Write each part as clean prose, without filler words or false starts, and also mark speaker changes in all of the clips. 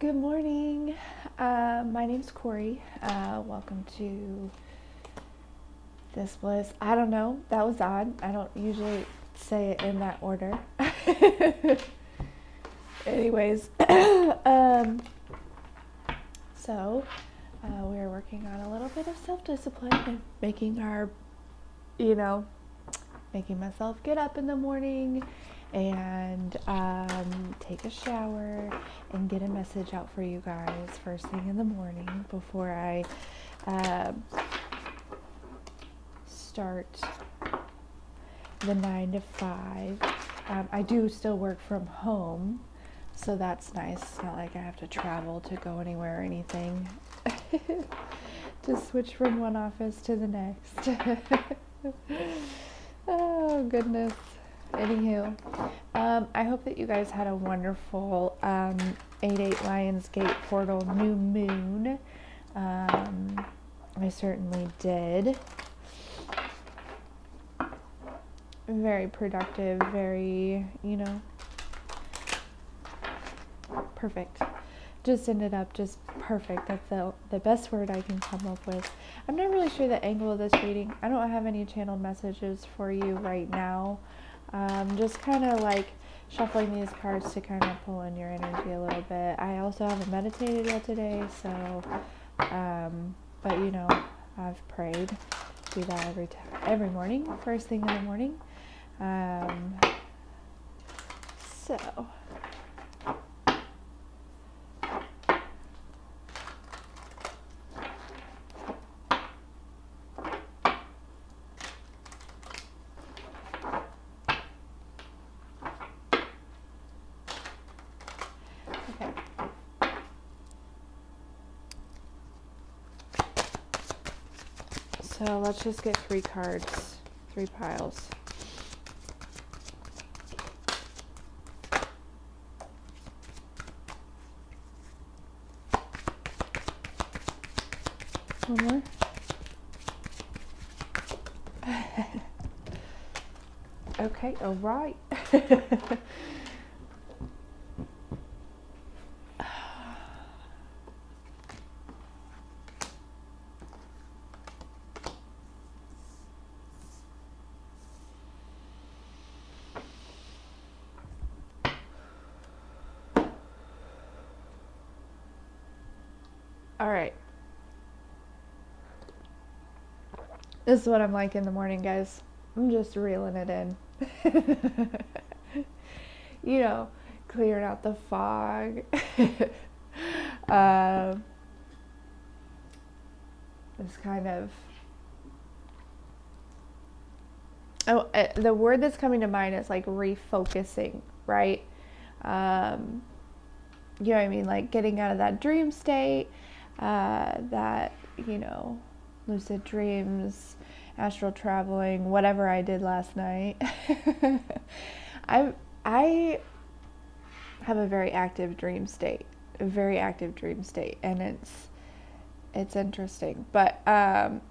Speaker 1: Good morning. My name's Corey. Welcome to this was, I don't know, that was odd. I don't usually say it in that order. Anyways, so we're working on a little bit of self-discipline and making myself get up in the morning and take a shower and get a message out for you guys first thing in the morning before I start the 9 to 5. I do still work from home, so that's nice. It's not like I have to travel to go anywhere or anything. Just switch from one office to the next. Oh, goodness. Anywho, I hope that you guys had a wonderful 8/8 Lionsgate portal new moon. I certainly did. Very productive, very, perfect. Just ended up just perfect. That's the best word I can come up with. I'm not really sure the angle of this reading. I don't have any channeled messages for you right now. Just kind of like shuffling these cards to kind of pull in your energy a little bit. I also haven't meditated yet today, so, but I've prayed. Do that every morning, first thing in the morning. So. So let's just get 3 cards, 3 piles. One more. Okay, all right. All right. This is what I'm like in the morning, guys. I'm just reeling it in. Clearing out the fog. It's kind of... the word that's coming to mind is like refocusing, right? You know what I mean? Like getting out of that dream state, that, lucid dreams, astral traveling, whatever I did last night. I have a very active dream state, and it's interesting, but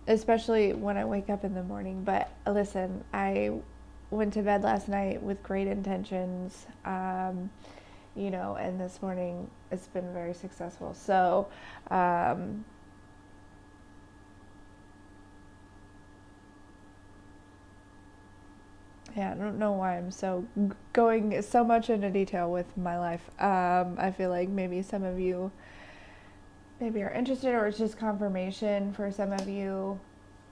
Speaker 1: especially when I wake up in the morning. But listen, I went to bed last night with great intentions, and this morning it's been very successful. So yeah, I don't know why I'm going so much into detail with my life. I feel like maybe some of you maybe are interested, or it's just confirmation for some of you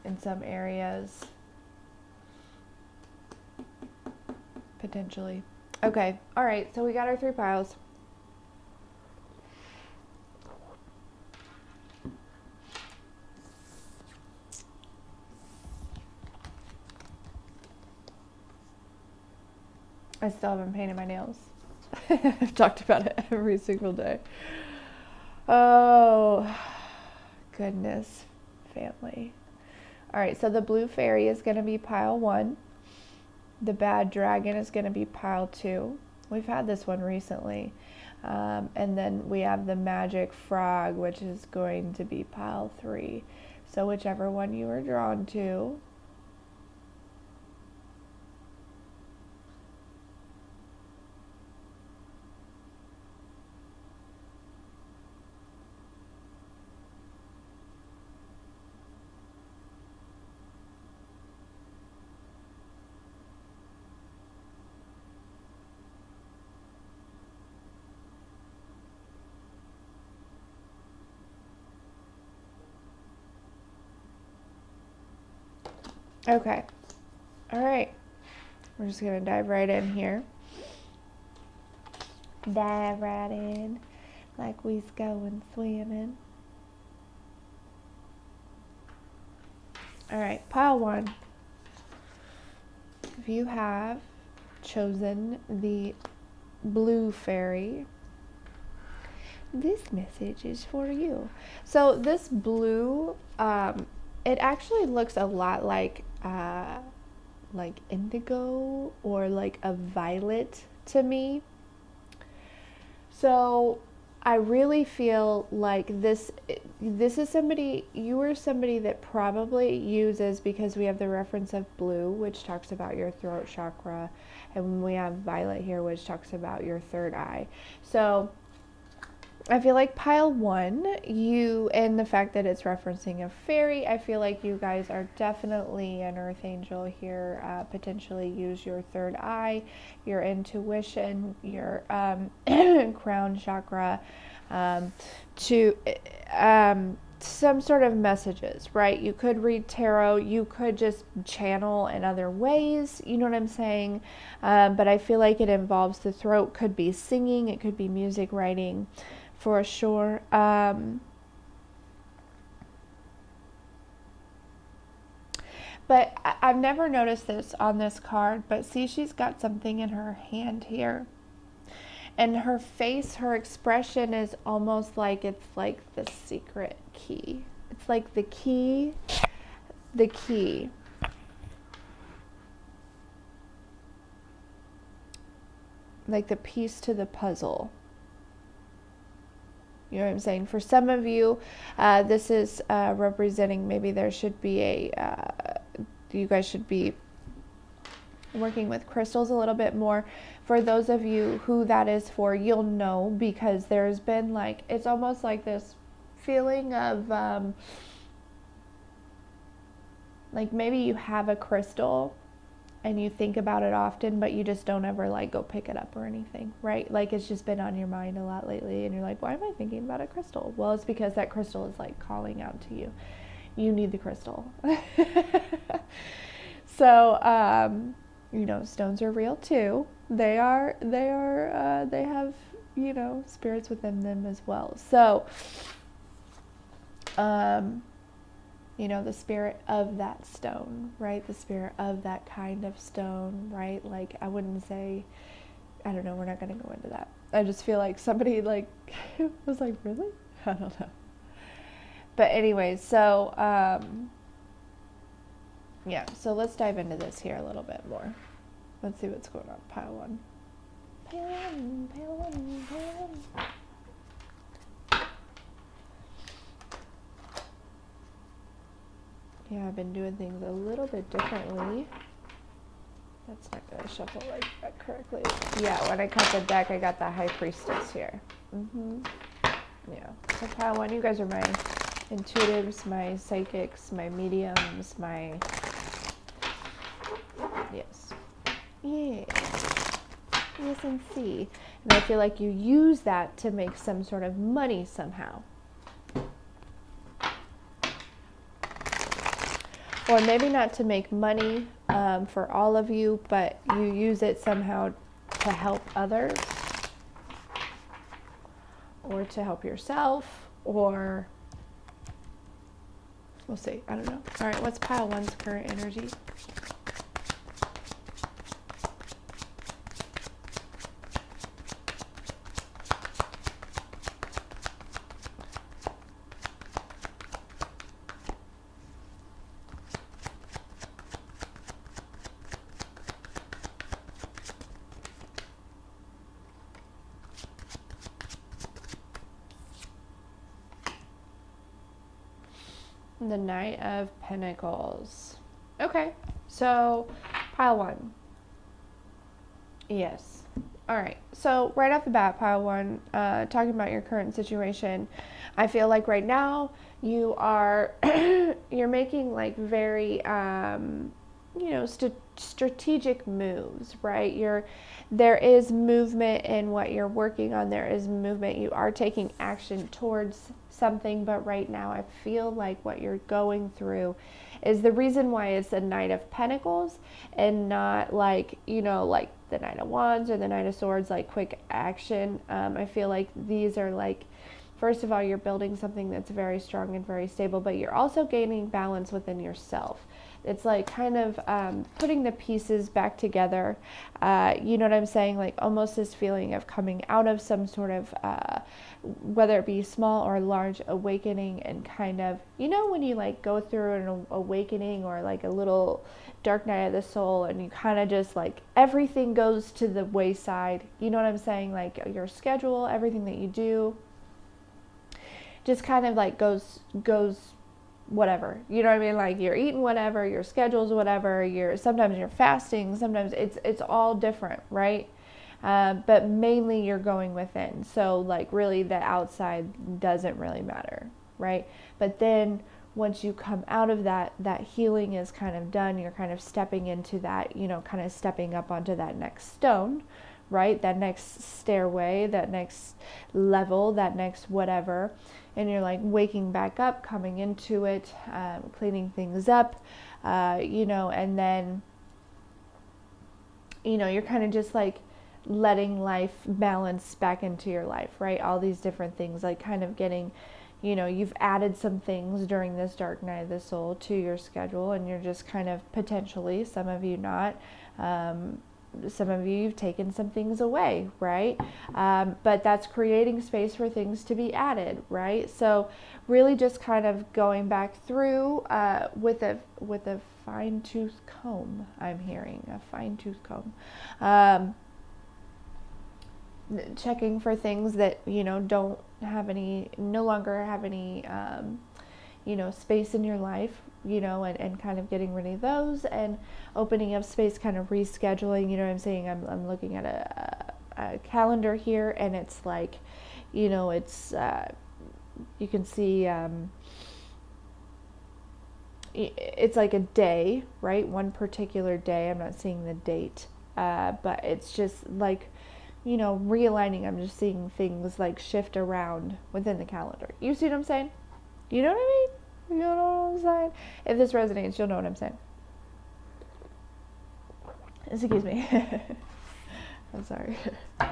Speaker 1: in some areas. Potentially. Okay, all right, so we got our 3 piles. I still haven't painted my nails. I've talked about it every single day. Oh, goodness, family. All right, so the blue fairy is going to be pile 1. The bad dragon is going to be pile 2. We've had this one recently. And then we have the magic frog, which is going to be pile 3. So whichever one you are drawn to. Okay. All right. We're just going to dive right in here. Dive right in like we's going swimming. All right, pile one. If you have chosen the blue fairy, this message is for you. So this blue, it actually looks a lot like indigo or like a violet to me. So I really feel like this is somebody, you are somebody that probably uses, because we have the reference of blue, which talks about your throat chakra, and we have violet here, which talks about your third eye. So I feel like pile one, and the fact that it's referencing a fairy, I feel like you guys are definitely an earth angel here. Potentially use your third eye, your intuition, your crown chakra to some sort of messages, right? You could read tarot, you could just channel in other ways, you know what I'm saying? But I feel like it involves the throat, could be singing, it could be music, writing, for sure. But I've never noticed this on this card, but see, she's got something in her hand here. And her face, her expression is almost like it's like the secret key. It's like the key. Like the piece to the puzzle. You know what I'm saying? For some of you, this is representing, maybe there should be you guys should be working with crystals a little bit more. For those of you who that is for, you'll know, because there's been like, it's almost like this feeling of like maybe you have a crystal and you think about it often, but you just don't ever like go pick it up or anything, right? Like it's just been on your mind a lot lately, and you're like, why am I thinking about a crystal? Well, it's because that crystal is like calling out to you. You need the crystal. So, you know, stones are real too. They have, you know, spirits within them as well. So, you know, the spirit of that stone, right? The spirit of that kind of stone, right? Like, I wouldn't say, I don't know, we're not going to go into that. I just feel like somebody like was like, really? I don't know. But anyway, so, yeah, so let's dive into this here a little bit more. Let's see what's going on. Pile one. Pile one, pile one, pile one. Yeah, I've been doing things a little bit differently. That's not going to shuffle like that correctly. Yeah, when I cut the deck, I got the High Priestess here. Yeah. So pile one, you guys are my intuitives, my psychics, my mediums, my... Yes. Yeah. Yes, and see. And I feel like you use that to make some sort of money somehow. Or maybe not to make money for all of you, but you use it somehow to help others, or to help yourself, or we'll see. I don't know. All right, what's pile one's current energy? The Knight of Pentacles. Okay, so pile one. Yes. All right. So right off the bat, pile one, talking about your current situation, I feel like right now you are, you're making like very, strategic moves, right? There is movement in what you're working on. There is movement. You are taking action towards something, but right now I feel like what you're going through is the reason why it's the Knight of Pentacles and not like, like the Knight of Wands or the Knight of Swords, like quick action. I feel like these are like, first of all, you're building something that's very strong and very stable, but you're also gaining balance within yourself. It's like kind of putting the pieces back together. You know what I'm saying? Like almost this feeling of coming out of some sort of, whether it be small or large awakening, and kind of, when you like go through an awakening or like a little dark night of the soul, and you kind of just like everything goes to the wayside. You know what I'm saying? Like your schedule, everything that you do just kind of like goes whatever, you know what I mean? Like you're eating whatever, your schedule's whatever, sometimes you're fasting, sometimes it's all different, right? But mainly you're going within. So like really the outside doesn't really matter, right? But then once you come out of that healing is kind of done, you're kind of stepping into that, kind of stepping up onto that next stone, right? That next stairway, that next level, that next whatever. And you're like waking back up, coming into it, cleaning things up, and then, you're kind of just like letting life balance back into your life, right? All these different things, like kind of getting, you've added some things during this dark night of the soul to your schedule, and you're just kind of potentially, some of you not, some of you've taken some things away, right? But that's creating space for things to be added, right? So really just kind of going back through with a fine-tooth comb. I'm hearing a fine-tooth comb, checking for things that don't have any, no longer have any space in your life, and kind of getting rid of those and opening up space, kind of rescheduling. You know what I'm saying? I'm looking at a calendar here, and it's like, it's you can see it's like a day, right? One particular day. I'm not seeing the date, but it's just like, realigning. I'm just seeing things like shift around within the calendar. You see what I'm saying? You know what I mean? You know what I'm saying? If this resonates, you'll know what I'm saying. Excuse me. I'm sorry. For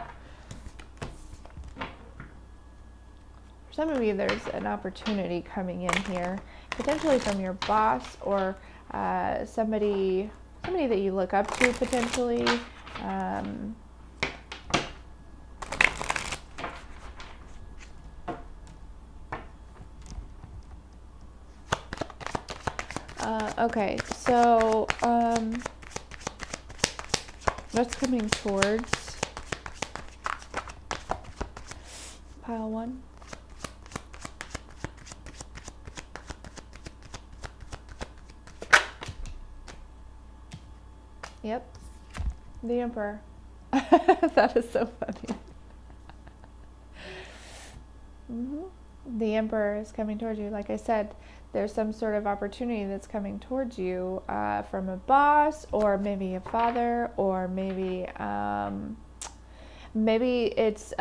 Speaker 1: some of you, there's an opportunity coming in here, potentially from your boss or somebody that you look up to, potentially. Okay, so what's coming towards pile one? Yep, the Emperor. That is so funny. The Emperor is coming towards you. Like I said, there's some sort of opportunity that's coming towards you from a boss, or maybe a father, or maybe it's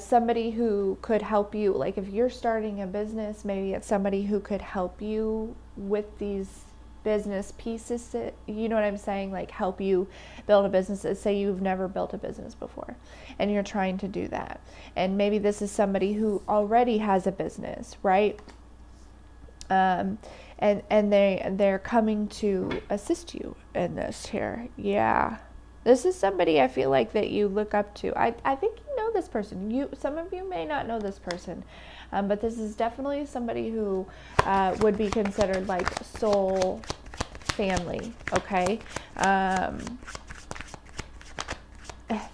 Speaker 1: somebody who could help you. Like if you're starting a business, maybe it's somebody who could help you with these business pieces, you know what I'm saying? Like help you build a business. Say you've never built a business before and you're trying to do that. And maybe this is somebody who already has a business, right? And they're coming to assist you in this here. Yeah. This is somebody I feel like that you look up to. I think you know this person. Some of you may not know this person. But this is definitely somebody who would be considered like soul family, okay?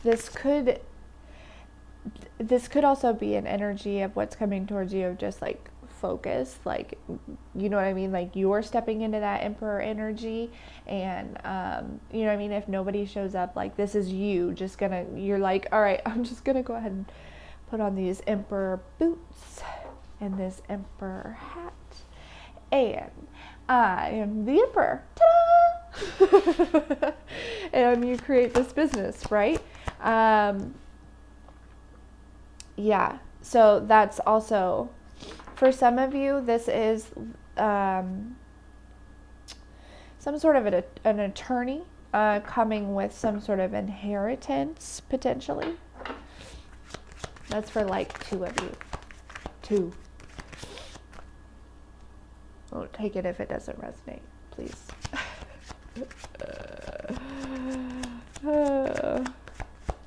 Speaker 1: This could also be an energy of what's coming towards you, of just like focus, like, you know what I mean? Like you're stepping into that Emperor energy, and you know what I mean? If nobody shows up, like this is you you're like, all right, I'm just gonna go ahead and put on these Emperor boots and this Emperor hat, and I am the Emperor. Ta-da! and you create this business, right? Yeah, so that's also, for some of you, this is some sort of an attorney coming with some sort of inheritance, potentially. That's for like 2 of you. 2. Don't take it if it doesn't resonate, please.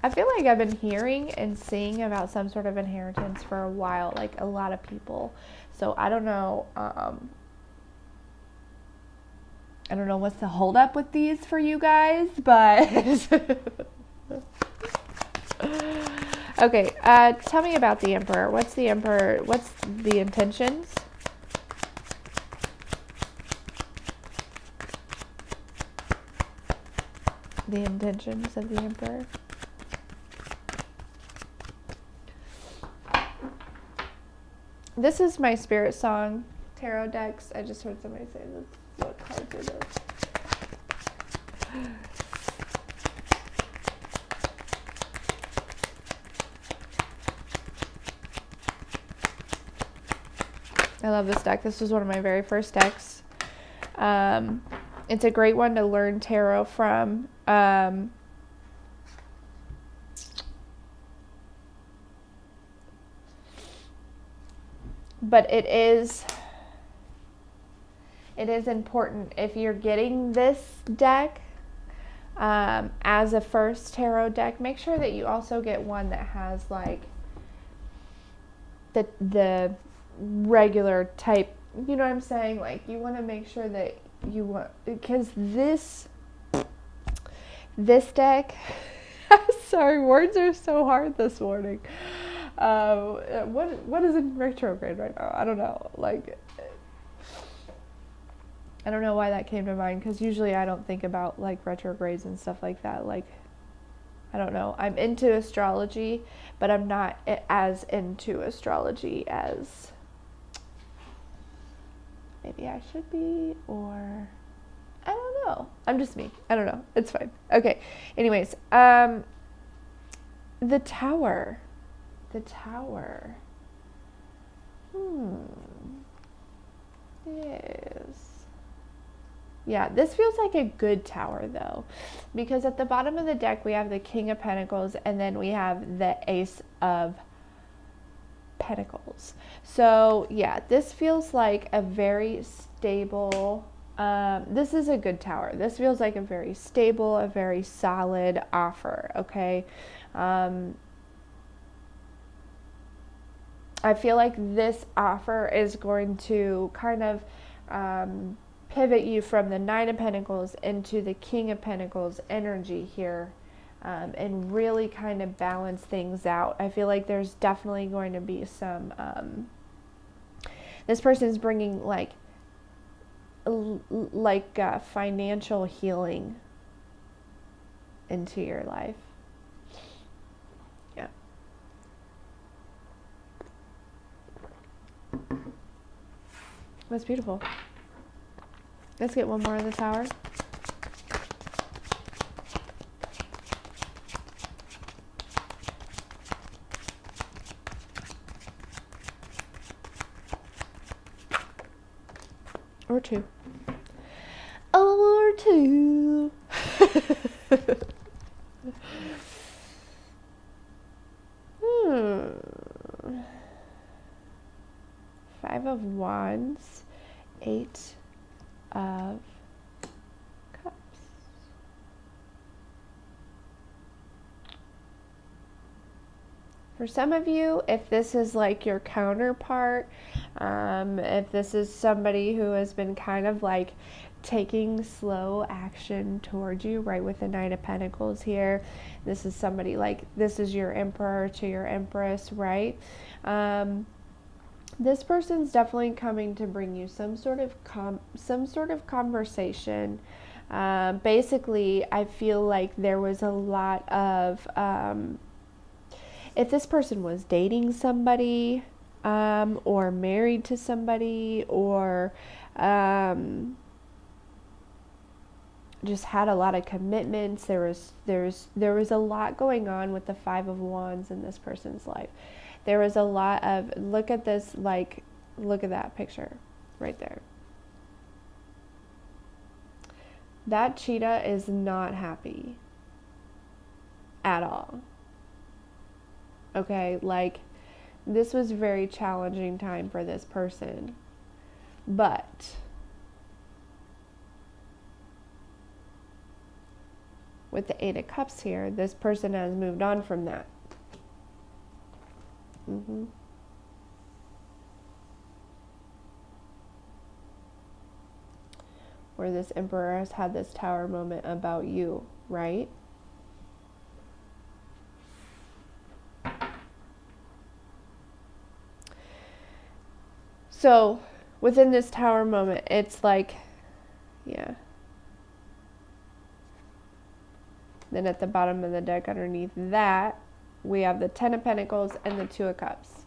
Speaker 1: I feel like I've been hearing and seeing about some sort of inheritance for a while, like a lot of people. So I don't know. I don't know what's the holdup with these for you guys, but okay. Tell me about the Emperor. What's the Emperor? What's the intentions? The intentions of the Emperor. This is my spirit song, tarot decks. I just heard somebody say this. What cards are those? I love this deck. This was one of my very first decks. It's a great one to learn tarot from. But it is important, if you're getting this deck as a first tarot deck, make sure that you also get one that has like the regular type, you know what I'm saying? Like, you want to make sure that you want, because this deck, sorry, words are so hard this morning. What is in retrograde right now? I don't know. Like, I don't know why that came to mind, because usually I don't think about like retrogrades and stuff like that. Like, I don't know. I'm into astrology, but I'm not as into astrology as maybe I should be, or I don't know. I'm just me. I don't know. It's fine. Okay. Anyways, the Tower. The Tower. Yes. Yeah, this feels like a good tower though, because at the bottom of the deck we have the King of Pentacles, and then we have the Ace of Pentacles. So yeah, this feels like a very stable, this is a good tower. This feels like a very stable, a very solid offer, okay? I feel like this offer is going to kind of pivot you from the Nine of Pentacles into the King of Pentacles energy here, and really kind of balance things out. I feel like there's definitely going to be some, this person's bringing like financial healing into your life. Yeah. That's beautiful. Let's get one more of the Tower. Or 2. Or 2. Five of Wands, 8 of Cups. For some of you, if this is like your counterpart, if this is somebody who has been kind of like taking slow action towards you, right, with the Nine of Pentacles here, this is somebody like, this is your Emperor to your Empress, right? This person's definitely coming to bring you some sort of conversation. Basically, I feel like there was a lot of, if this person was dating somebody, or married to somebody, or just had a lot of commitments. There was a lot going on with the Five of Wands in this person's life. There was a lot of, look at this, like, look at that picture right there. That cheetah is not happy at all. Okay, like, this was a very challenging time for this person. But with the Eight of Cups here, this person has moved on from that. Where this Emperor has had this Tower moment about you, right? So within this Tower moment, it's like, yeah. Then at the bottom of the deck underneath that, we have the Ten of Pentacles and the Two of Cups.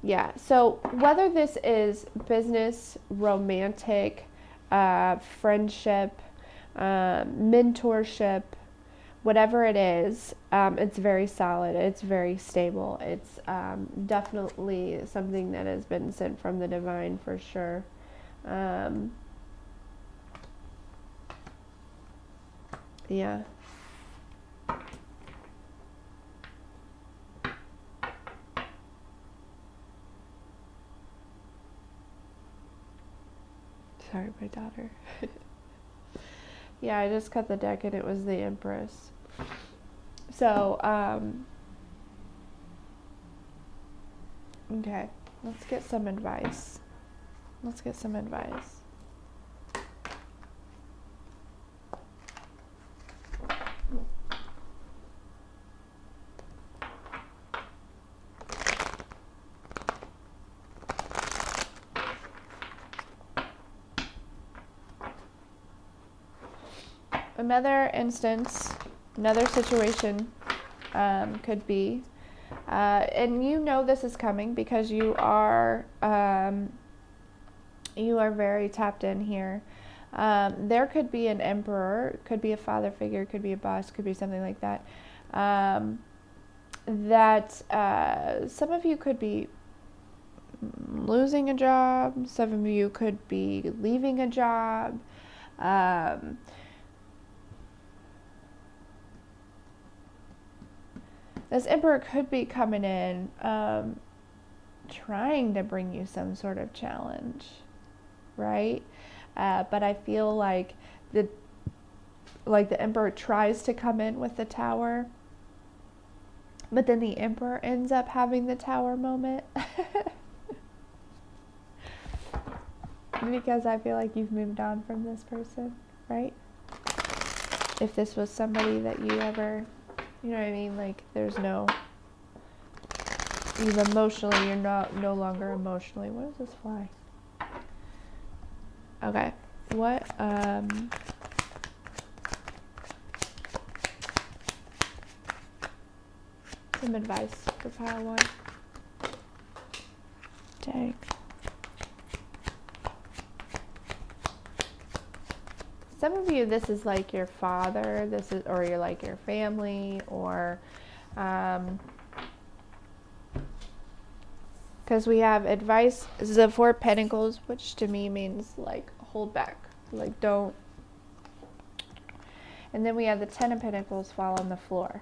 Speaker 1: Yeah, so whether this is business, romantic, friendship, mentorship, whatever it is, it's very solid, it's very stable, it's definitely something that has been sent from the divine for sure. Yeah. Sorry, my daughter. Yeah, I just cut the deck and it was the Empress. So, okay, let's get some advice. Let's get some advice. Another instance, another situation could be, and you know this is coming because you are very tapped in here. There could be an Emperor, could be a father figure, could be a boss, could be something like that. Some of you could be losing a job, some of you could be leaving a job. This Emperor could be coming in, trying to bring you some sort of challenge, right? But I feel like the Emperor tries to come in with the Tower, but then the Emperor ends up having the Tower moment. Because I feel like you've moved on from this person, right? If this was somebody that you ever, you know what I mean? Like, there's no, you're no longer emotionally. What is this fly? Okay. What, some advice for pile one. Dang. Some of you, this is like your father, or you're like your family, or, because we have advice, this is the Four of Pentacles, which to me means like hold back, like don't. And then we have the Ten of Pentacles fall on the floor.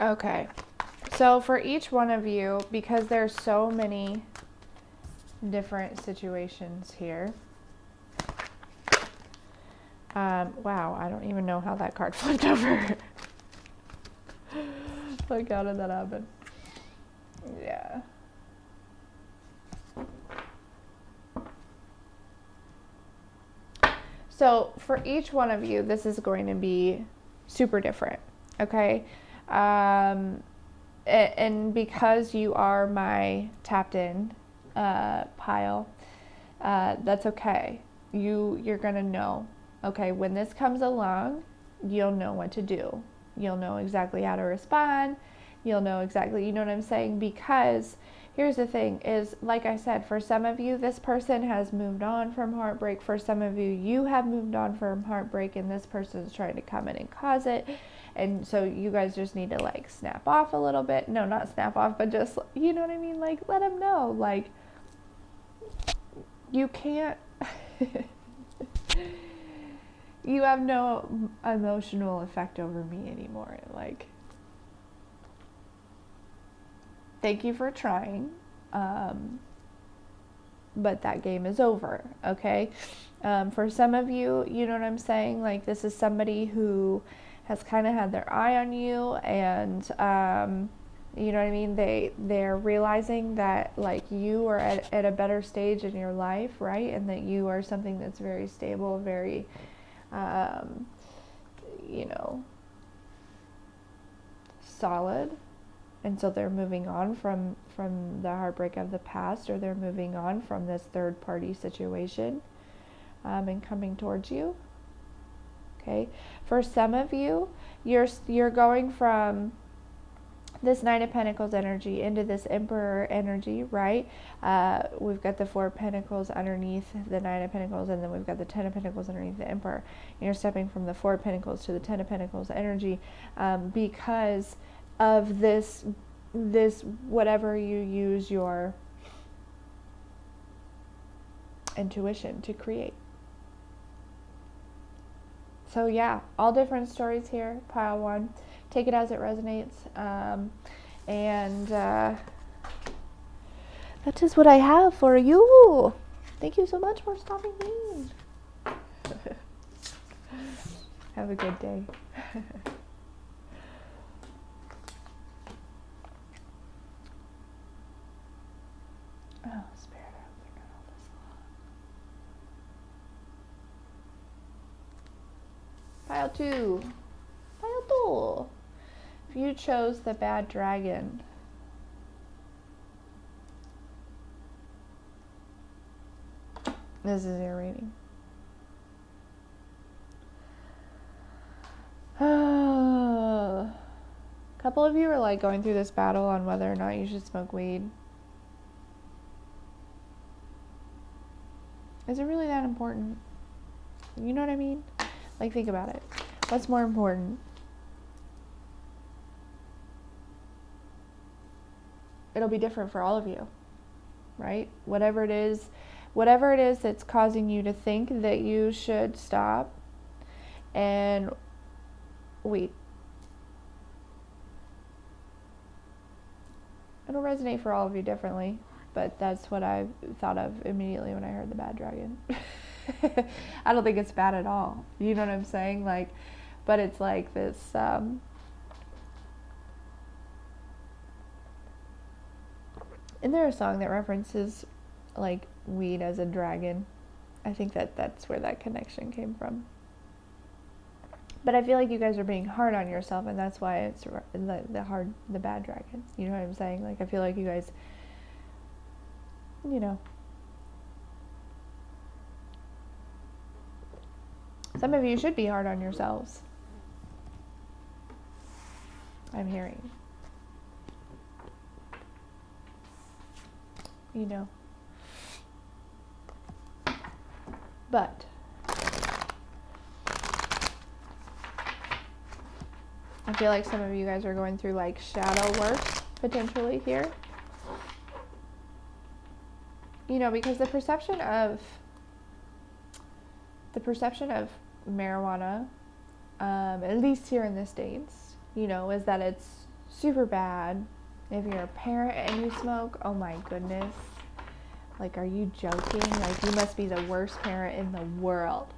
Speaker 1: Okay, so for each one of you, because there's so many different situations here. Wow, I don't even know how that card flipped over. Like, how did that happen? Yeah. So for each one of you, this is going to be super different, okay? And because you are my tapped in pile, that's okay. You're gonna know, okay, when this comes along, you'll know what to do. You'll know exactly how to respond. You'll know exactly, you know what I'm saying? Because here's the thing is, like I said, for some of you, this person has moved on from heartbreak. For some of you, you have moved on from heartbreak, and this person's trying to come in and cause it. And so you guys just need to like snap off a little bit. No, not snap off, but just, you know what I mean? Like, let them know, like, you can't, you have no emotional effect over me anymore. Like, thank you for trying, but that game is over, okay? For some of you, you know what I'm saying? Like, this is somebody who has kind of had their eye on you, and you know what I mean? They're realizing that like you are at a better stage in your life, right? And that you are something that's very stable, very, you know, solid. And so they're moving on from the heartbreak of the past, or they're moving on from this third party situation, and coming towards you. Okay. For some of you, you're going from this Nine of Pentacles energy into this Emperor energy, right? We've got the Four of Pentacles underneath the Nine of Pentacles, and then we've got the Ten of Pentacles underneath the Emperor. And you're stepping from the Four of Pentacles to the Ten of Pentacles energy, because of this whatever you use your intuition to create. So yeah, all different stories here, pile one. Take it as it resonates. And that is what I have for you. Thank you so much for stopping in. Have a good day. Oh, Spirit, I hope they're not all this long. Pile two. Pile two. If you chose the bad dragon, this is your reading. A couple of you are like going through this battle on whether or not you should smoke weed. Is it really that important? You know what I mean? Like, think about it. What's more important? It'll be different for all of you, right? Whatever it is that's causing you to think that you should stop and weed. It'll resonate for all of you differently, but that's what I thought of immediately when I heard the bad dragon. I don't think it's bad at all. You know what I'm saying? Like, but it's like this, isn't there a song that references like weed as a dragon? I think that's where that connection came from. But I feel like you guys are being hard on yourself, and that's why it's the bad dragon. You know what I'm saying? Like, I feel like you guys, you know, some of you should be hard on yourselves. I'm hearing. You know. But I feel like some of you guys are going through like shadow work potentially here. You know, because the perception of marijuana, at least here in the States, you know, is that it's super bad. If you're a parent and you smoke, oh my goodness. Like, are you joking? Like, you must be the worst parent in the world.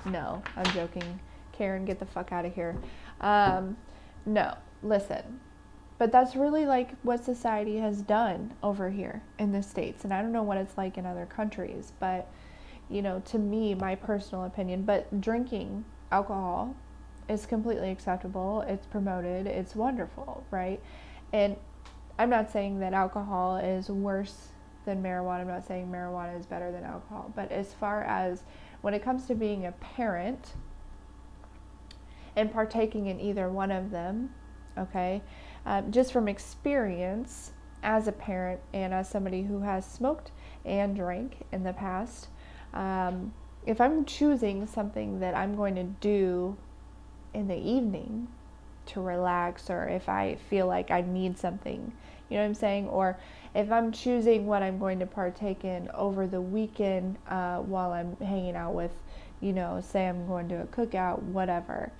Speaker 1: No, I'm joking. Karen, get the fuck out of here. No, listen. But that's really like what society has done over here in the States. And I don't know what it's like in other countries, but to me, my personal opinion. But drinking alcohol is completely acceptable. It's promoted. It's wonderful, right? And I'm not saying that alcohol is worse than marijuana. I'm not saying marijuana is better than alcohol. But as far as when it comes to being a parent and partaking in either one of them, okay, just from experience as a parent and as somebody who has smoked and drank in the past, if I'm choosing something that I'm going to do in the evening to relax, or if I feel like I need something, you know what I'm saying? Or if I'm choosing what I'm going to partake in over the weekend while I'm hanging out with, say I'm going to a cookout, whatever.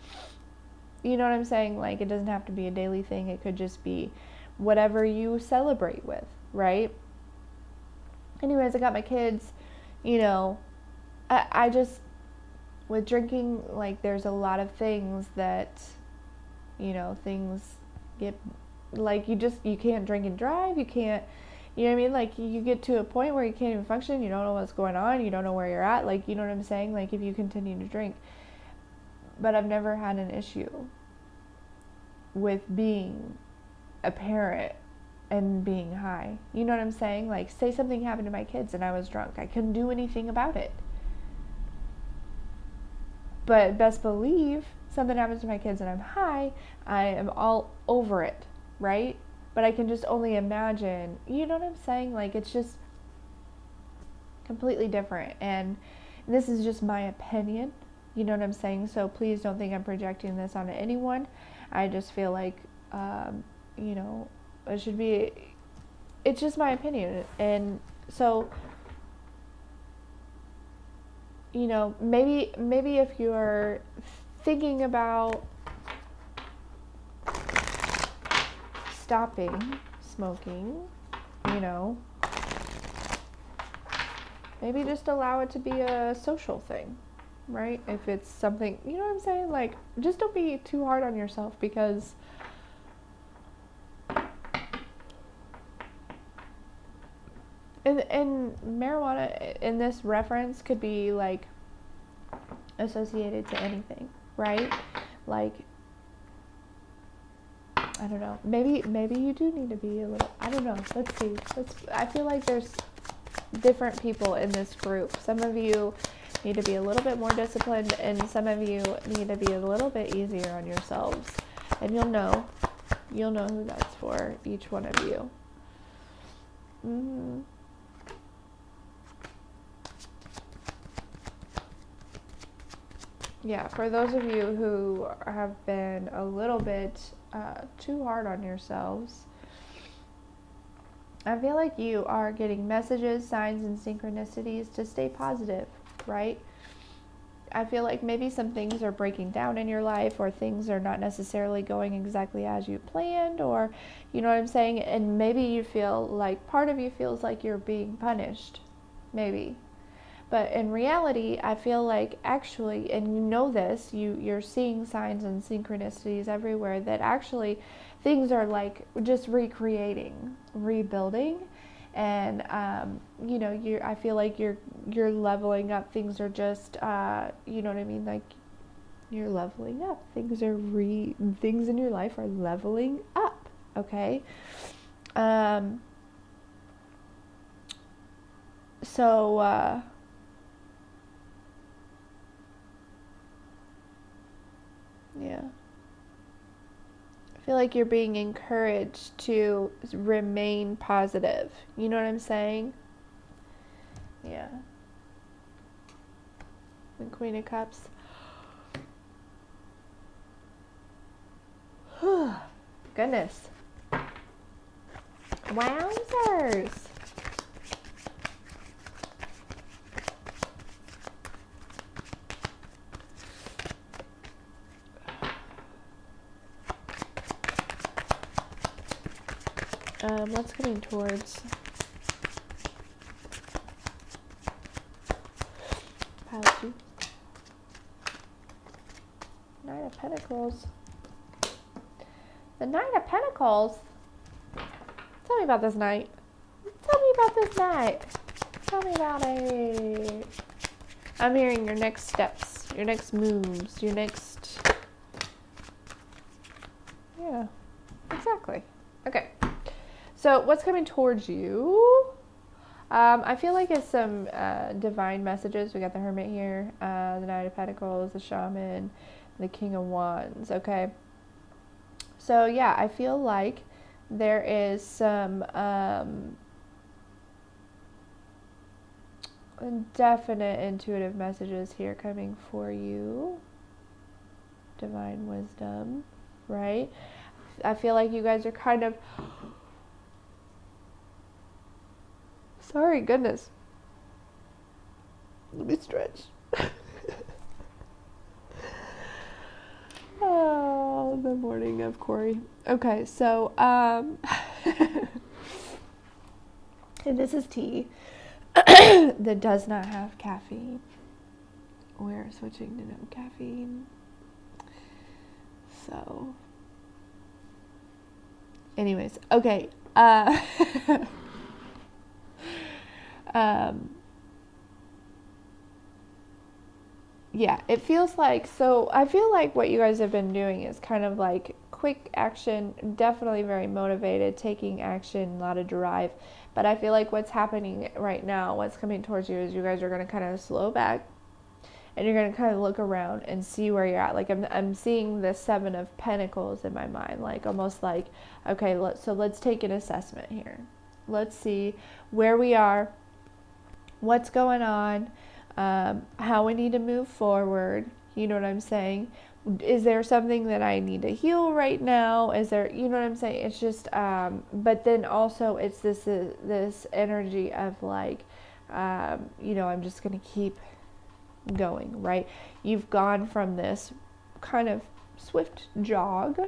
Speaker 1: You know what I'm saying? Like, it doesn't have to be a daily thing. It could just be whatever you celebrate with, right? Anyways, I got my kids, I just, with drinking, like, there's a lot of things that, things get, like, you can't drink and drive, you can't, you know what I mean? Like, you get to a point where you can't even function, you don't know what's going on, you don't know where you're at, like, you know what I'm saying? Like, if you continue to drink. But I've never had an issue with being a parent and being high. You know what I'm saying? Like, say something happened to my kids and I was drunk. I couldn't do anything about it. But best believe something happens to my kids and I'm high, I am all over it, right? But I can just only imagine, you know what I'm saying? Like, it's just completely different. And this is just my opinion, you know what I'm saying? So please don't think I'm projecting this onto anyone. I just feel like, it's just my opinion. And so, maybe if you're thinking about stopping smoking, maybe just allow it to be a social thing, right? If it's something, you know what I'm saying? Like, just don't be too hard on yourself, because and marijuana in this reference could be like associated to anything, right? Like, I don't know. Maybe you do need to be a little, I don't know. Let's see. I feel like there's different people in this group. Some of you need to be a little bit more disciplined, and some of you need to be a little bit easier on yourselves. And you'll know who that's for, each one of you. Yeah, for those of you who have been a little bit too hard on yourselves, I feel like you are getting messages, signs, and synchronicities to stay positive, right? I feel like maybe some things are breaking down in your life, or things are not necessarily going exactly as you planned, or, you know what I'm saying? And maybe you feel like, part of you feels like you're being punished, maybe. But in reality, I feel like actually, and you know this, you're seeing signs and synchronicities everywhere, that actually things are like just recreating, rebuilding, and I feel like you're leveling up. Things are just you know what I mean? Like, you're leveling up. Things in your life are leveling up. Okay. Yeah. I feel like you're being encouraged to remain positive. You know what I'm saying? Yeah. The Queen of Cups. Goodness. Wowzers. What's coming towards pile 2? Knight of Pentacles. The Knight of Pentacles? Tell me about this night. Tell me about this night. Tell me about it. I'm hearing your next steps, your next moves, your next... Yeah, exactly. Okay. So what's coming towards you? I feel like it's some divine messages. We got the Hermit here, the Knight of Pentacles, the Shaman, the King of Wands, okay? So yeah, I feel like there is some definite intuitive messages here coming for you. Divine wisdom, right? I feel like you guys are kind of... Sorry, goodness. Let me stretch. Oh, the morning of Corey. Okay, so, and this is tea that does not have caffeine. We're switching to no caffeine. So, anyways, okay. Yeah, it feels like, so I feel like what you guys have been doing is kind of like quick action, definitely very motivated, taking action, a lot of drive. But I feel like what's happening right now, what's coming towards you is you guys are going to kind of slow back and you're going to kind of look around and see where you're at. Like I'm seeing the Seven of Pentacles in my mind, like almost like, okay, let's take an assessment here. Let's see where we are, what's going on, how we need to move forward. You know what I'm saying? Is there something that I need to heal right now? Is there, you know what I'm saying? It's just, but then also it's this energy of like, you know, I'm just going to keep going, right? You've gone from this kind of swift jog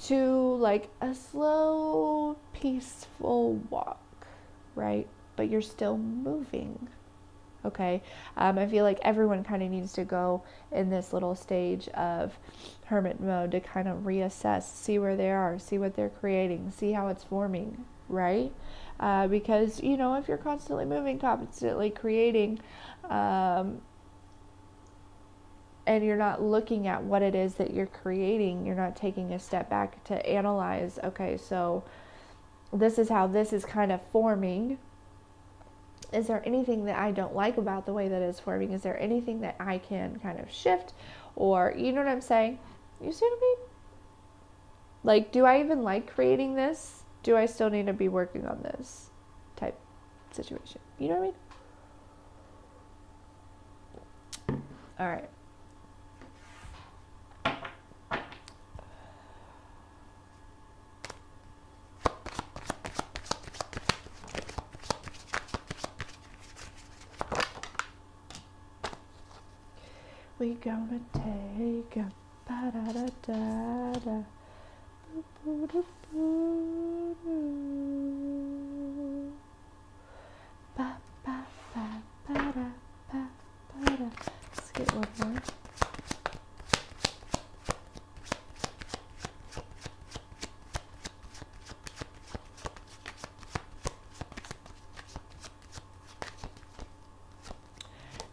Speaker 1: to like a slow, peaceful walk, right? But you're still moving. Okay, I feel like everyone kind of needs to go in this little stage of hermit mode to kind of reassess, see where they are, see what they're creating, see how it's forming, right? Because, you know, if you're constantly moving, constantly creating, and you're not looking at what it is that you're creating, you're not taking a step back to analyze, okay, so this is how this is kind of forming. Is there anything that I don't like about the way that it's forming? Is there anything that I can kind of shift? Or, you know what I'm saying? You see what I mean? Like, do I even like creating this? Do I still need to be working on this type situation? You know what I mean? All right. We gonna take a ba-da-da-da-da. Ba-ba-ba-ba-da-ba-ba-da. Let's get one more.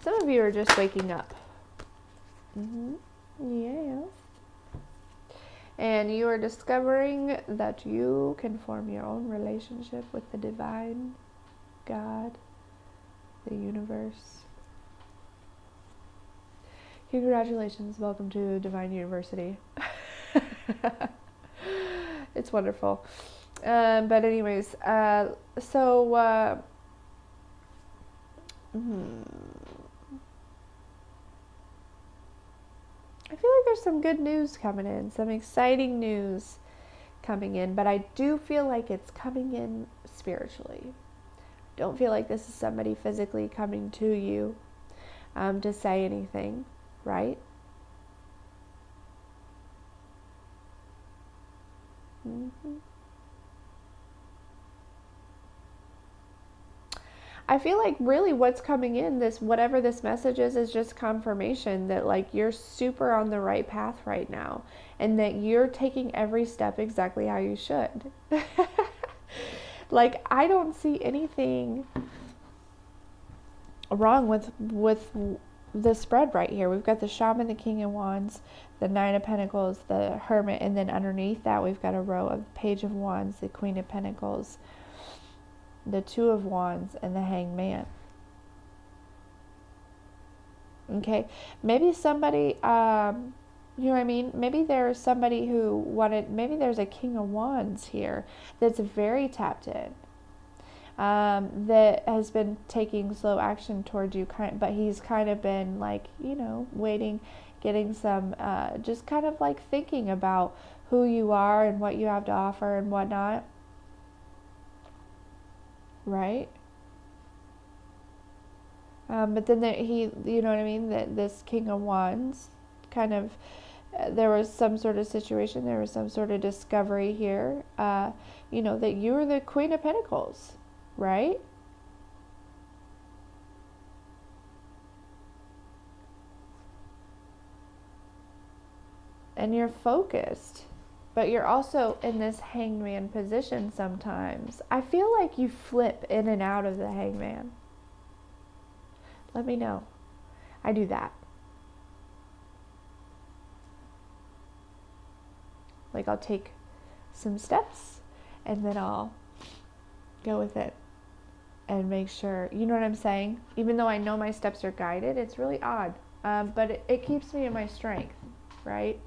Speaker 1: Some of you are just waking up. Yeah. And you are discovering that you can form your own relationship with the divine, God, the universe. Congratulations. Welcome to Divine University. It's wonderful. But anyways, so I feel like there's some good news coming in, some exciting news coming in, but I do feel like it's coming in spiritually. Don't feel like this is somebody physically coming to you to say anything, right? I feel like really what's coming in, this, whatever this message is just confirmation that like you're super on the right path right now and that you're taking every step exactly how you should. Like, I don't see anything wrong with the spread right here. We've got the Shaman, the King of Wands, the Nine of Pentacles, the Hermit, and then underneath that we've got a row of Page of Wands, the Queen of Pentacles, the Two of Wands, and the Hangman. Okay, maybe somebody, you know what I mean? Maybe there's somebody who wanted, maybe there's a King of Wands here that's very tapped in. That has been taking slow action towards you, but he's kind of been like, you know, waiting, getting some, just kind of like thinking about who you are and what you have to offer and whatnot, right? But then you know what I mean, that this King of Wands kind of, there was some sort of situation, there was some sort of discovery here, you know, that you're the Queen of Pentacles, right? And you're focused, but you're also in this hangman position sometimes. I feel like you flip in and out of the hangman. Let me know. I do that. Like, I'll take some steps and then I'll go with it and make sure, you know what I'm saying? Even though I know my steps are guided, it's really odd. But it keeps me in my strength, right?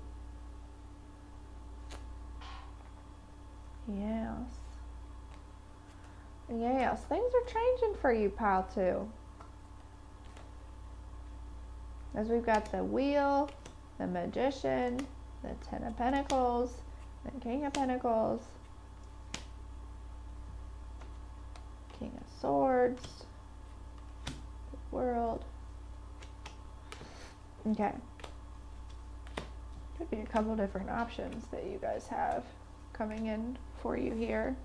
Speaker 1: Yes. Yes, things are changing for you, pile 2. As we've got the Wheel, the Magician, the Ten of Pentacles, the King of Pentacles, King of Swords, the World. Okay. Could be a couple different options that you guys have coming in for you here.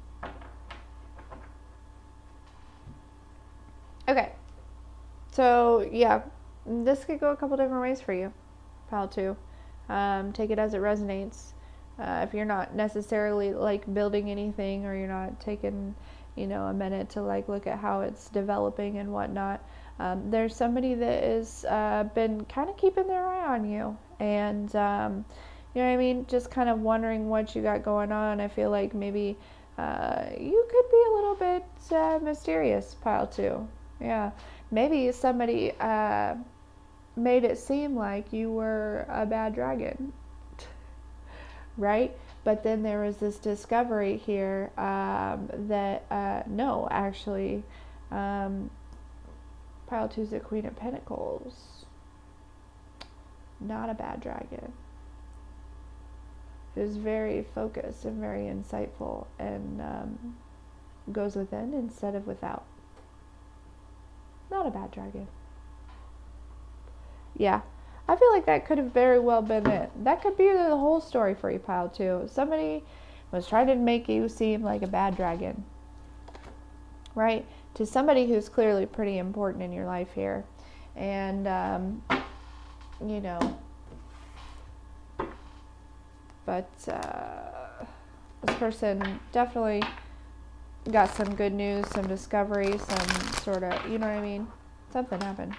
Speaker 1: Okay. So, yeah, this could go a couple different ways for you, pile 2. Take it as it resonates. If you're not necessarily like building anything, or you're not taking, you know, a minute to like look at how it's developing and whatnot, there's somebody that has been kind of keeping their eye on you, and you know what I mean, just kind of wondering what you got going on. I feel like maybe you could be a little bit mysterious, pile 2. Yeah, maybe somebody made it seem like you were a bad dragon, right? But then there was this discovery here that no, actually, pile 2 is the Queen of Pentacles, not a bad dragon. It is very focused and very insightful, and goes within instead of without. Not a bad dragon. Yeah, I feel like that could have very well been it. That could be the whole story for you, pile 2. Somebody was trying to make you seem like a bad dragon, right? To somebody who's clearly pretty important in your life here. And, you know, but this person definitely got some good news, some discovery, some sort of, you know what I mean? Something happened.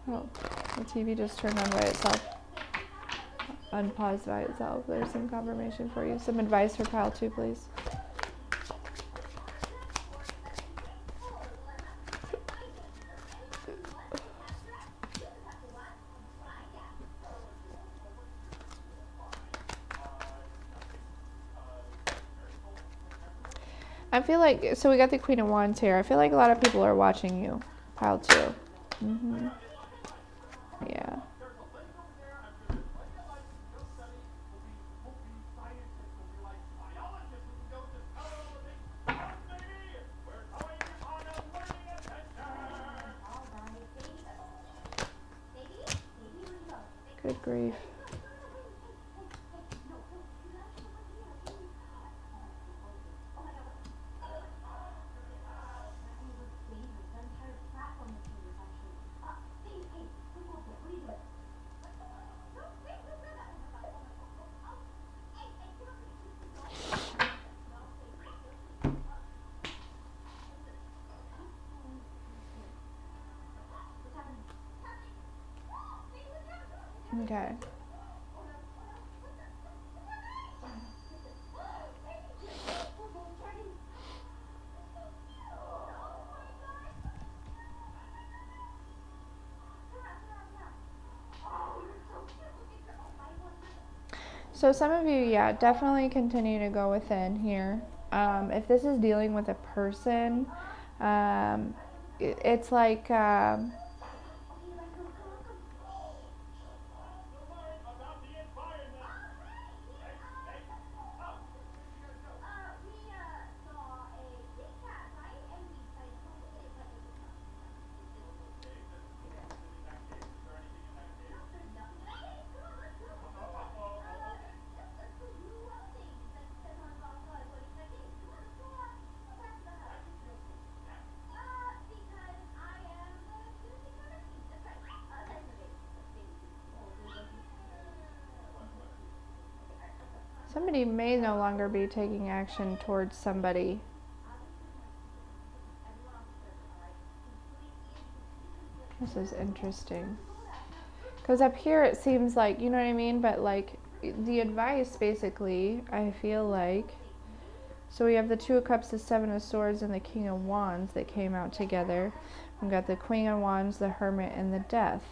Speaker 1: Oh, the TV just turned on by itself. Unpaused by itself. There's some confirmation for you. Some advice for pile 2, please. I feel like, so we got the Queen of Wands here. I feel like a lot of people are watching you, pile 2. Mm-hmm. Yeah. Good grief. Okay. So some of you, yeah, definitely continue to go within here. If this is dealing with a person, it's like somebody may no longer be taking action towards somebody. This is interesting. Because up here it seems like, you know what I mean? But like the advice basically, I feel like, so we have the Two of Cups, the Seven of Swords, and the King of Wands that came out together. We've got the Queen of Wands, the Hermit, and the Death.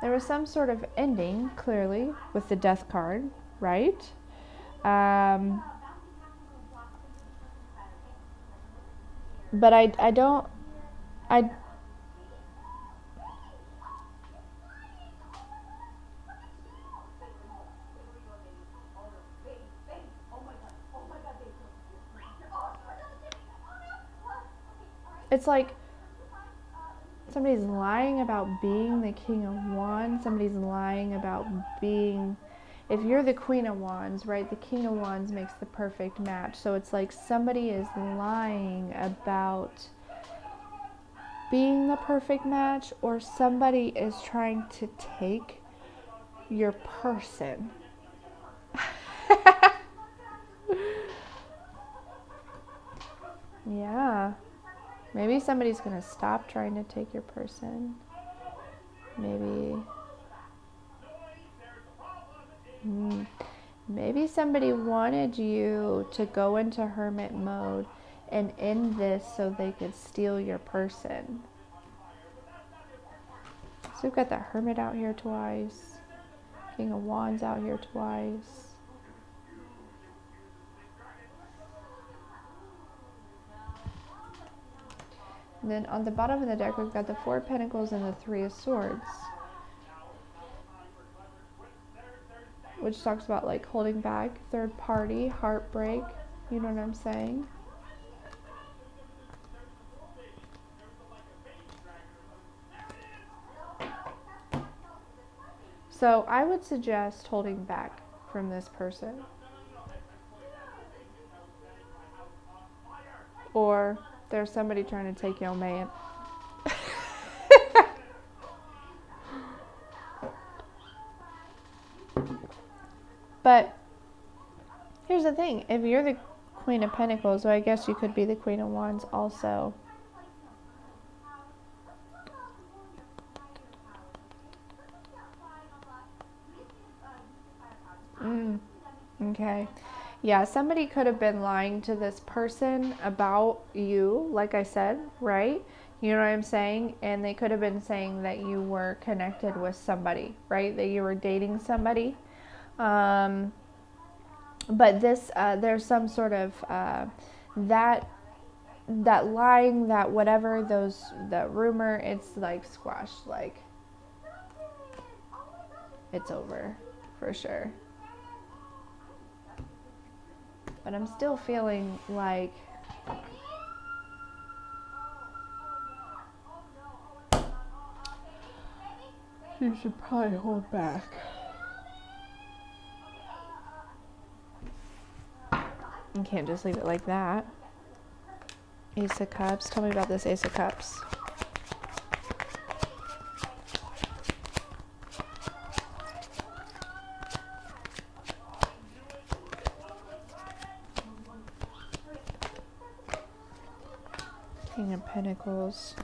Speaker 1: There was some sort of ending, clearly, with the Death card, right? But I don't, it's like somebody's lying about being the King of Wands. Somebody's lying about being, if you're the Queen of Wands, right, the King of Wands makes the perfect match. So it's like somebody is lying about being the perfect match, or somebody is trying to take your person. Yeah. Maybe somebody's going to stop trying to take your person. Maybe somebody wanted you to go into hermit mode and end this so they could steal your person. So we've got the Hermit out here twice. King of Wands out here twice. And then on the bottom of the deck, we've got the Four of Pentacles and the Three of Swords, which talks about like holding back, third party, heartbreak. You know what I'm saying? So I would suggest holding back from this person. Or there's somebody trying to take your man. But here's the thing. If you're the Queen of Pentacles, well, I guess you could be the Queen of Wands also. Okay. Yeah, somebody could have been lying to this person about you, like I said, right? You know what I'm saying? And they could have been saying that you were connected with somebody, right? That you were dating somebody. But this, there's some sort of, that lying, that whatever, that rumor, it's like squashed, like it's over for sure. But I'm still feeling like you should probably hold back. You can't just leave it like that. Ace of Cups. Tell me about this Ace of Cups. King of Pentacles.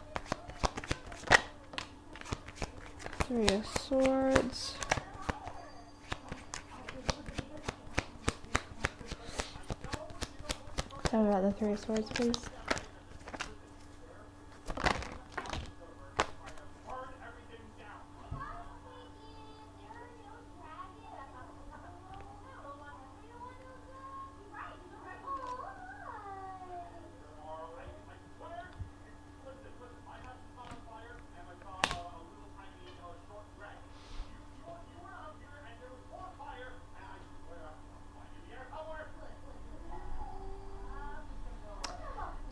Speaker 1: Three of Swords. Tell me about the Three of Swords, please.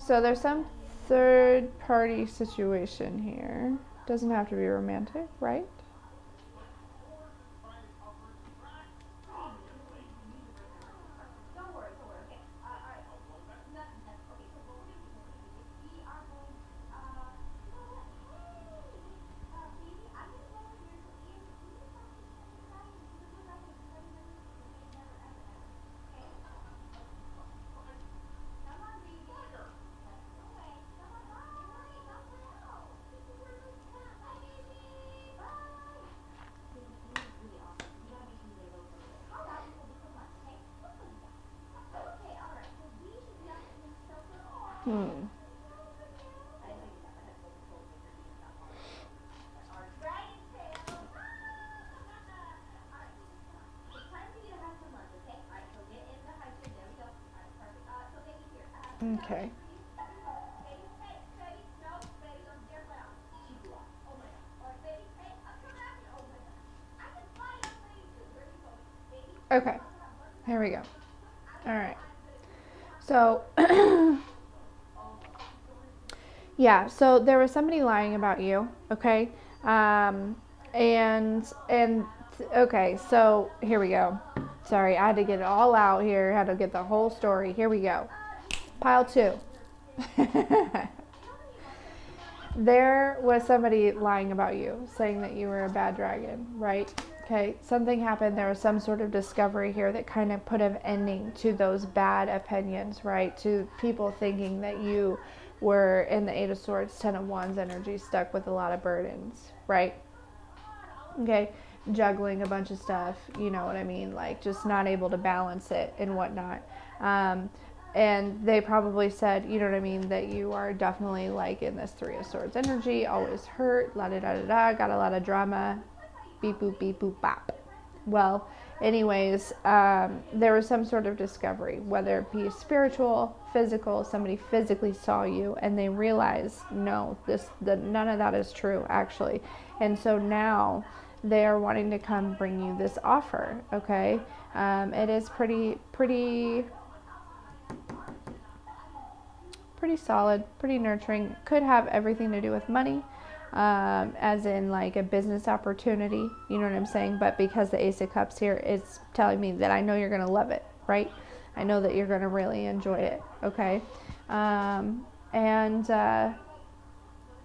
Speaker 1: So there's some third party situation here. Doesn't have to be romantic, right? Okay. Okay. Here we go. All right. So, yeah, so there was somebody lying about you, okay? Okay, so here we go. Sorry, I had to get it all out here. I had to get the whole story. Here we go. Pile 2. There was somebody lying about you, saying that you were a bad dragon, right? Okay, something happened. There was some sort of discovery here that kind of put an ending to those bad opinions, right? To people thinking that you were in the Eight of Swords, Ten of Wands energy, stuck with a lot of burdens, right? Okay, juggling a bunch of stuff, you know what I mean? Like just not able to balance it and whatnot. And they probably said, you know what I mean, that you are definitely like in this Three of Swords energy, always hurt, la da da da da, got a lot of drama, beep boop bop. Well, anyways, there was some sort of discovery, whether it be spiritual, physical, somebody physically saw you and they realized, no, none of that is true, actually. And so now they are wanting to come bring you this offer, okay? It is pretty solid, pretty nurturing. Could have everything to do with money, as in like a business opportunity, you know what I'm saying? But because the Ace of Cups here is telling me that I know you're going to love it, right? I know that you're going to really enjoy it, okay?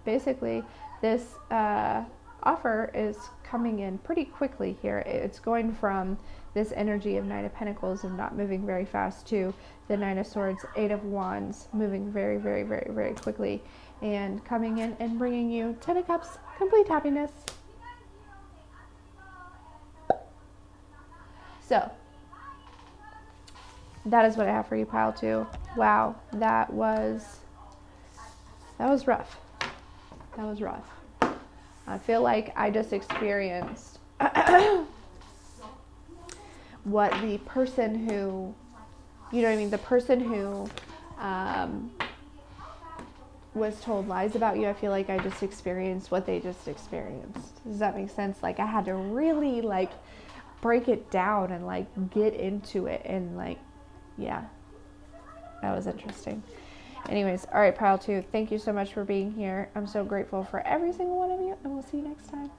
Speaker 1: Basically, this offer is coming in pretty quickly here. It's going from this energy of Knight of Pentacles and not moving very fast to the Nine of Swords, Eight of Wands, moving very, very, very, very quickly, and coming in and bringing you Ten of Cups, complete happiness. So, that is what I have for you, pile 2. Wow, that was rough. That was rough. I feel like I just experienced what the person who, you know what I mean, the person who was told lies about you, I feel like I just experienced what they just experienced. Does that make sense? Like I had to really like break it down and like get into it and like, yeah, that was interesting. Anyways, all right, pile 2, thank you so much for being here. I'm so grateful for every single one of you, and we'll see you next time.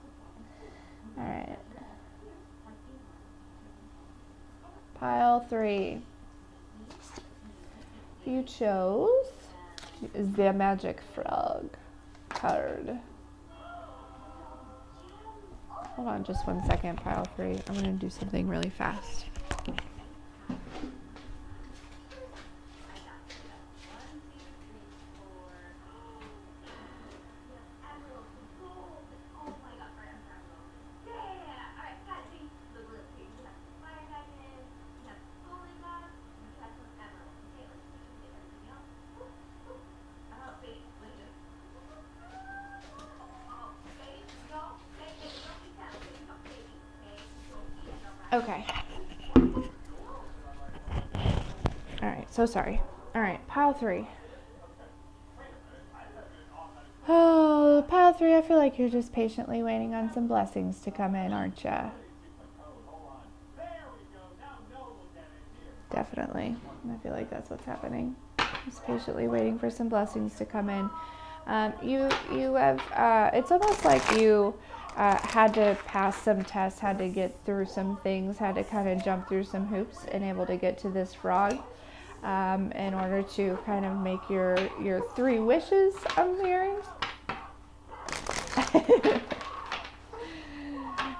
Speaker 1: All right. Pile 3. You chose the Magic Frog card. Hold on just 1 second, pile 3. I'm going to do something really fast. Okay. All right, so sorry. All right, pile 3. Oh, pile 3, I feel like you're just patiently waiting on some blessings to come in, aren't you? Definitely. I feel like that's what's happening. Just patiently waiting for some blessings to come in. You have, it's almost like you had to pass some tests, had to get through some things, had to kind of jump through some hoops and able to get to this frog in order to kind of make your 3 wishes, I'm hearing.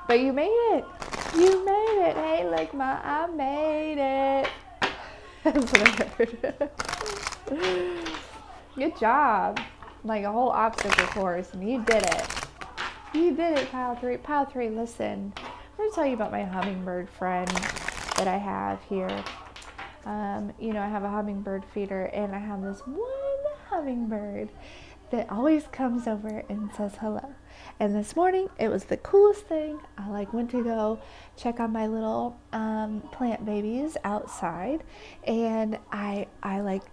Speaker 1: But you made it. You made it. Hey, look, Ma, I made it. That's what I heard. Good job. Like a whole obstacle course, and you did it. You did it, pile 3. Pile 3, listen. I'm going to tell you about my hummingbird friend that I have here. You know, I have a hummingbird feeder, and I have this one hummingbird that always comes over and says hello. And this morning, it was the coolest thing. I went to go check on my little plant babies outside, and I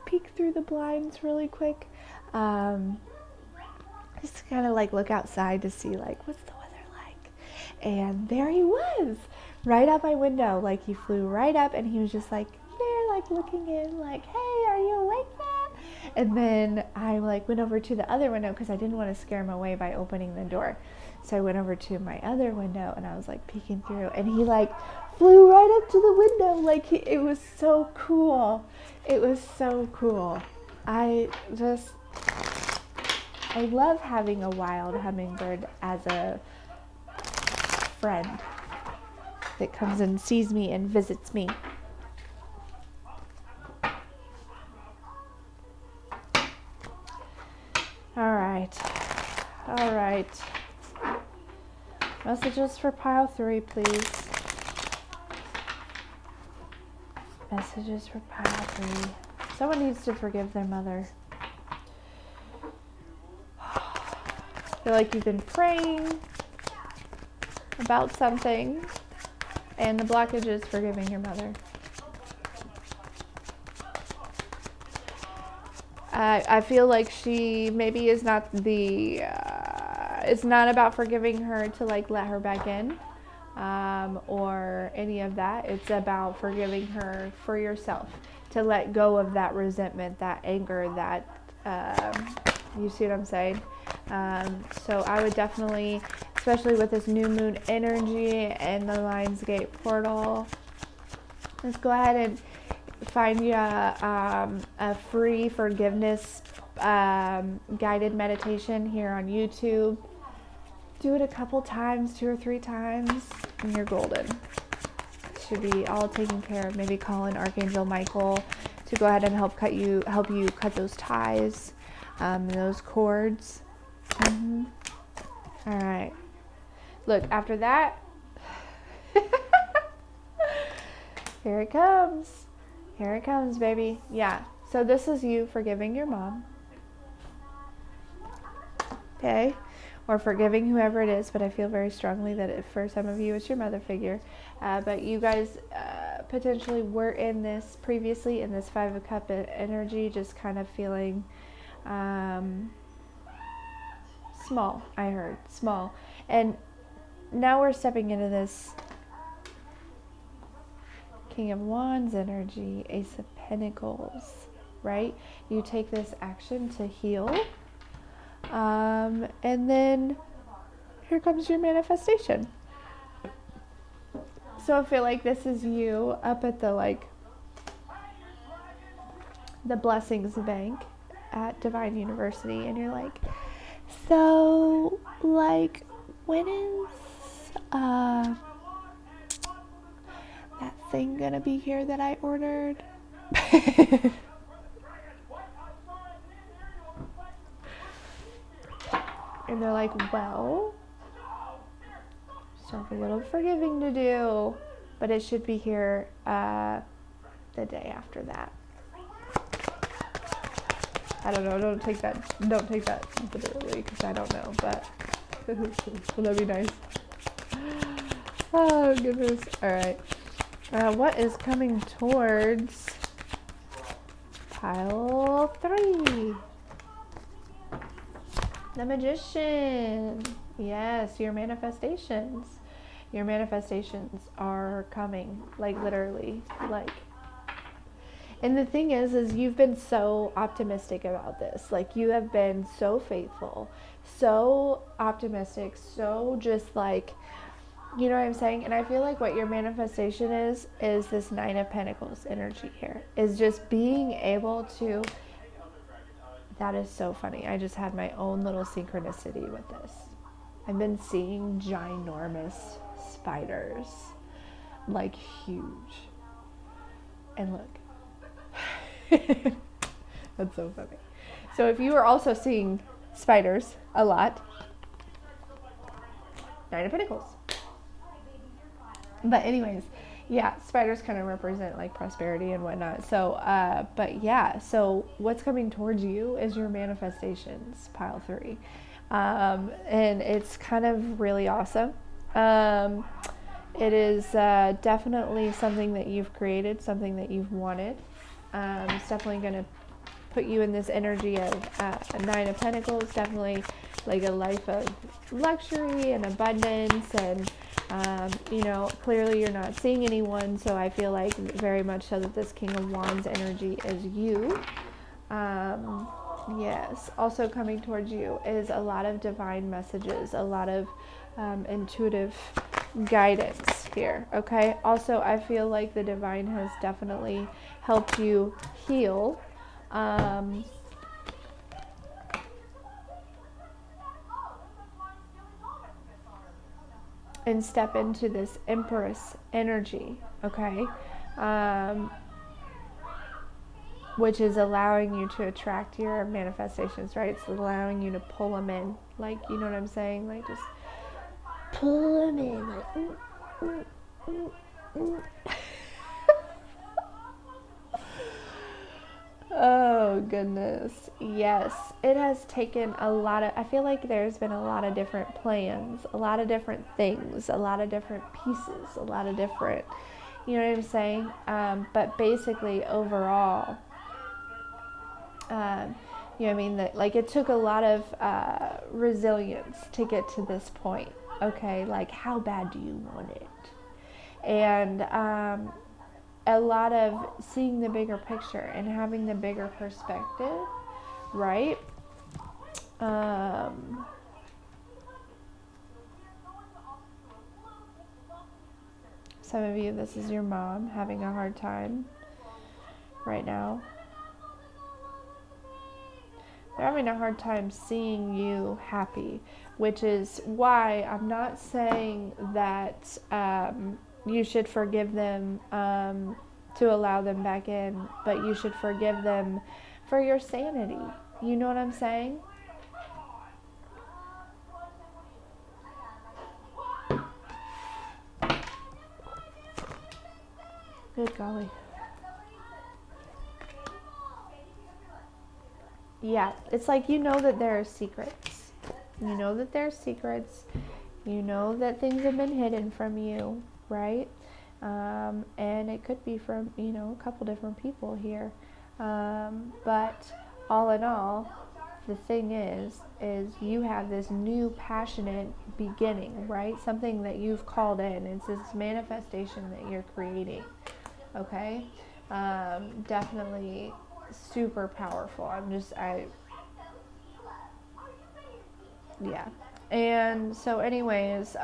Speaker 1: peeked through the blinds really quick, just to kind of look outside to see what's the weather like. And there he was, right out my window. He flew right up, and he was just there, looking in, hey, are you awake yet? And then I went over to the other window because I didn't want to scare him away by opening the door. So I went over to my other window, and I was peeking through, and he flew right up to the window. It was so cool. It was so cool. I love having a wild hummingbird as a friend that comes and sees me and visits me. All right. Messages for pile 3, please. Messages for pile 3. Someone needs to forgive their mother. I feel like you've been praying about something, and the blockage is forgiving your mother. I feel like she maybe is not it's not about forgiving her to let her back in or any of that. It's about forgiving her for yourself, to let go of that resentment, that anger, that you see what I'm saying? So I would definitely, especially with this new moon energy and the Lionsgate portal, let's go ahead and find you a free forgiveness guided meditation here on YouTube. Do it a couple times, 2 or 3 times, and you're golden. It should be all taken care of. Maybe call in Archangel Michael to go ahead and help you cut those ties, those cords. Mm-hmm. All right. Look, after that, here it comes. Here it comes, baby. Yeah. So this is you forgiving your mom. Okay? Or forgiving whoever it is, but I feel very strongly that for some of you it's your mother figure. But you guys potentially were in this previously, in this 5 of Cup energy, just kind of feeling small, I heard. Small. And now we're stepping into this King of Wands energy, Ace of Pentacles, right? You take this action to heal. And then here comes your manifestation. So I feel like this is you up at the blessings bank at Divine University, and you're like, so when is that thing gonna be here that I ordered? And they're like, well, still have a little forgiving to do, but it should be here the day after that. I don't know. Don't take that literally, because I don't know, but will that be nice? Oh, goodness. All right. What is coming towards pile 3? The Magician. Yes, your manifestations. Your manifestations are coming, like literally, like. And the thing is you've been so optimistic about this. Like you have been so faithful, so optimistic, so just like, you know what I'm saying? And I feel like what your manifestation is this 9 of Pentacles energy here. Is just being able to, that is so funny. I just had my own little synchronicity with this. I've been seeing ginormous spiders, like huge. And look. That's so funny. So if you are also seeing spiders a lot, 9 of Pentacles. But anyways, yeah, spiders kind of represent like prosperity and whatnot. So, but yeah, so what's coming towards you is your manifestations, pile 3. And it's kind of really awesome. It is definitely something that you've created, something that you've wanted. It's definitely going to put you in this energy of a 9 of Pentacles, definitely like a life of luxury and abundance. And, you know, clearly you're not seeing anyone. So I feel like very much so that this King of Wands energy is you. Yes. Also coming towards you is a lot of divine messages, a lot of intuitive guidance here. Okay. Also, I feel like the divine has definitely helped you heal. And step into this Empress energy. Okay. Which is allowing you to attract your manifestations, right? It's allowing you to pull them in. Like, you know what I'm saying? Like, just pull them in. Like, Oh, goodness. Yes. It has taken a lot of, I feel like there's been a lot of different plans, a lot of different things, a lot of different pieces, a lot of different, you know what I'm saying? But basically, overall, you know what I mean? That, like, it took a lot of resilience to get to this point. Okay. Like, how bad do you want it? And, a lot of seeing the bigger picture and having the bigger perspective, right? Some of you, this is your mom having a hard time right now. They're having a hard time seeing you happy, which is why I'm not saying that you should forgive them to allow them back in, but you should forgive them for your sanity. You know what I'm saying? Good golly. Yeah, it's like you know that there are secrets. You know that there are secrets. You know that things have been hidden from you, right? And it could be from, you know, a couple different people here. But all in all, the thing is you have this new passionate beginning, right? Something that you've called in. It's this manifestation that you're creating, okay? Definitely super powerful. Yeah. And so anyways,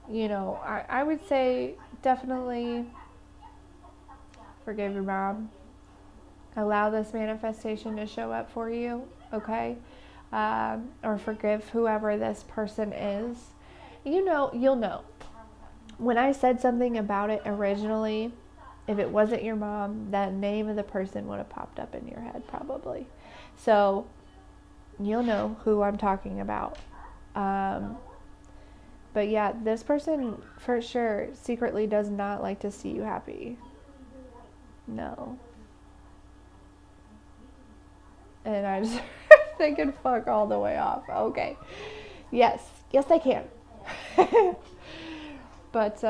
Speaker 1: you know, I would say definitely forgive your mom. Allow this manifestation to show up for you, okay? Or forgive whoever this person is. You know, you'll know. When I said something about it originally, if it wasn't your mom, the name of the person would have popped up in your head probably. So you'll know who I'm talking about. But yeah, this person for sure secretly does not like to see you happy. No. And I just thinking fuck all the way off. Okay. Yes, I can. But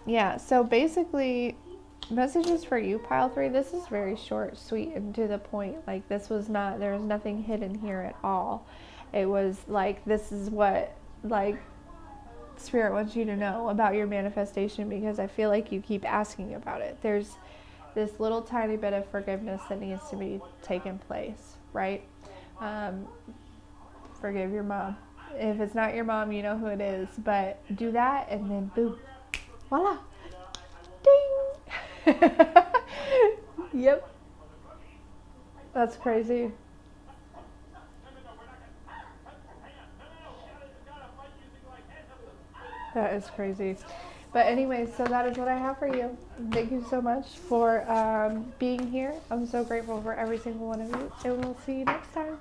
Speaker 1: yeah, so basically, messages for you, pile 3. This is very short, sweet, and to the point. Like, this was not, there was nothing hidden here at all. It was like, this is what, like, Spirit wants you to know about your manifestation, because I feel like you keep asking about it. There's this little tiny bit of forgiveness that needs to be taken place, right? Forgive your mom. If it's not your mom, you know who it is, but do that, and then boom, voila, ding. Yep, that's crazy. That is crazy. But anyway, so that is what I have for you. Thank you so much for being here. I'm so grateful for every single one of you, and we'll see you next time.